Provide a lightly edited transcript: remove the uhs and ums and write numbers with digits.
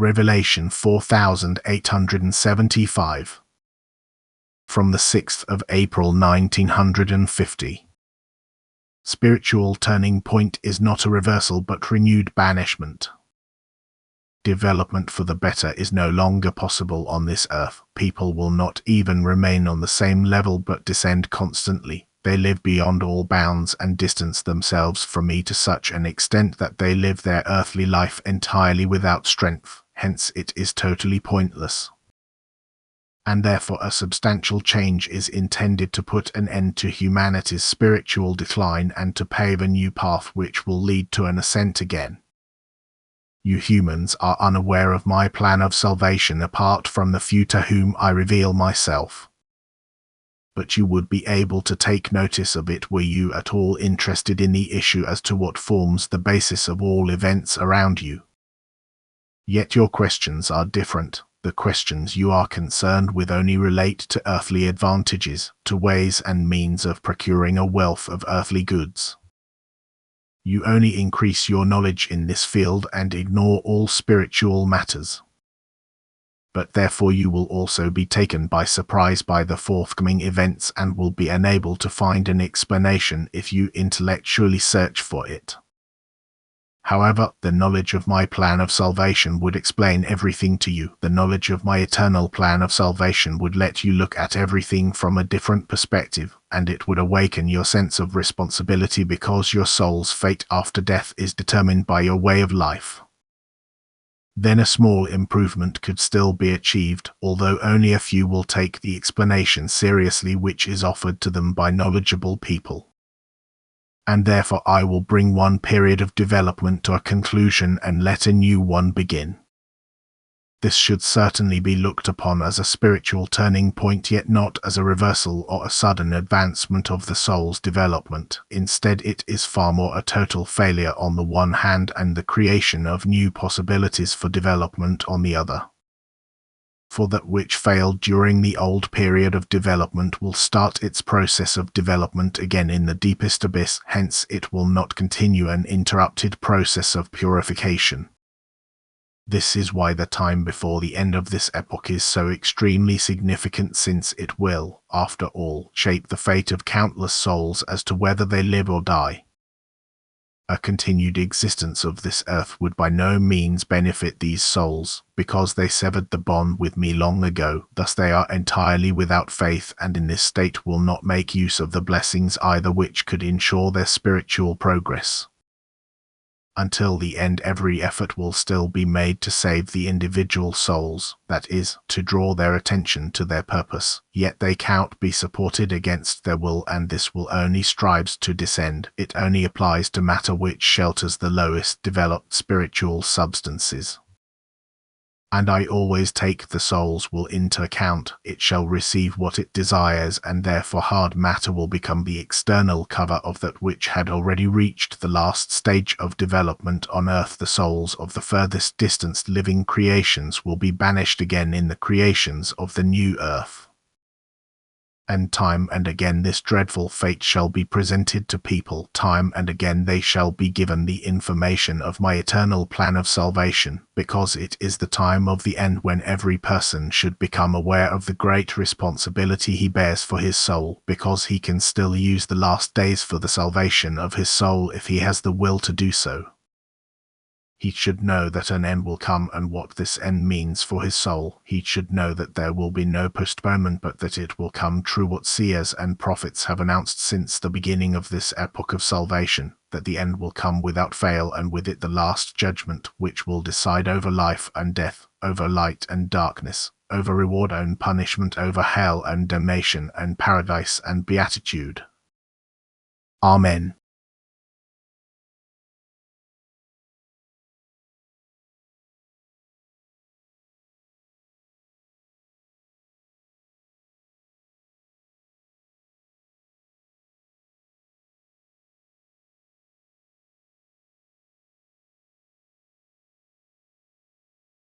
Revelation 4875. From the 6th of April 1950. Spiritual turning point is not a reversal but renewed banishment. Development for the better is no longer possible on this earth. People will not even remain on the same level but descend constantly. They live beyond all bounds and distance themselves from me to such an extent that they live their earthly life entirely without strength. Hence it is totally pointless. And therefore a substantial change is intended to put an end to humanity's spiritual decline and to pave a new path which will lead to an ascent again. You humans are unaware of my plan of salvation apart from the few to whom I reveal myself. But you would be able to take notice of it were you at all interested in the issue as to what forms the basis of all events around you. Yet your questions are different. The questions you are concerned with only relate to earthly advantages, to ways and means of procuring a wealth of earthly goods. You only increase your knowledge in this field and ignore all spiritual matters. But therefore you will also be taken by surprise by the forthcoming events and will be unable to find an explanation if you intellectually search for it. However, the knowledge of my plan of salvation would explain everything to you. The knowledge of my eternal plan of salvation would let you look at everything from a different perspective, and it would awaken your sense of responsibility because your soul's fate after death is determined by your way of life. Then a small improvement could still be achieved, although only a few will take the explanation seriously which is offered to them by knowledgeable people. And therefore I will bring one period of development to a conclusion and let a new one begin. This should certainly be looked upon as a spiritual turning point, yet not as a reversal or a sudden advancement of the soul's development. Instead, it is far more a total failure on the one hand and the creation of new possibilities for development on the other. For that which failed during the old period of development will start its process of development again in the deepest abyss, hence it will not continue an interrupted process of purification. This is why the time before the end of this epoch is so extremely significant, since it will, after all, shape the fate of countless souls as to whether they live or die. A continued existence of this earth would by no means benefit these souls, because they severed the bond with me long ago. Thus they are entirely without faith, and in this state will not make use of the blessings either which could ensure their spiritual progress. Until the end, every effort will still be made to save the individual souls, that is, to draw their attention to their purpose, yet they cannot be supported against their will, and this will only strives to descend. It only applies to matter which shelters the lowest developed spiritual substances. And I always take the soul's will into account. It shall receive what it desires, and therefore hard matter will become the external cover of that which had already reached the last stage of development on earth. The souls of the furthest distanced living creations will be banished again in the creations of the new earth. And time and again this dreadful fate shall be presented to people. Time and again they shall be given the information of my eternal plan of salvation, because it is the time of the end when every person should become aware of the great responsibility he bears for his soul, because he can still use the last days for the salvation of his soul if he has the will to do so. He should know that an end will come and what this end means for his soul. He should know that there will be no postponement, but that it will come true what seers and prophets have announced since the beginning of this epoch of salvation, that the end will come without fail, and with it the last judgment, which will decide over life and death, over light and darkness, over reward and punishment, over hell and damnation, and paradise and beatitude. Amen.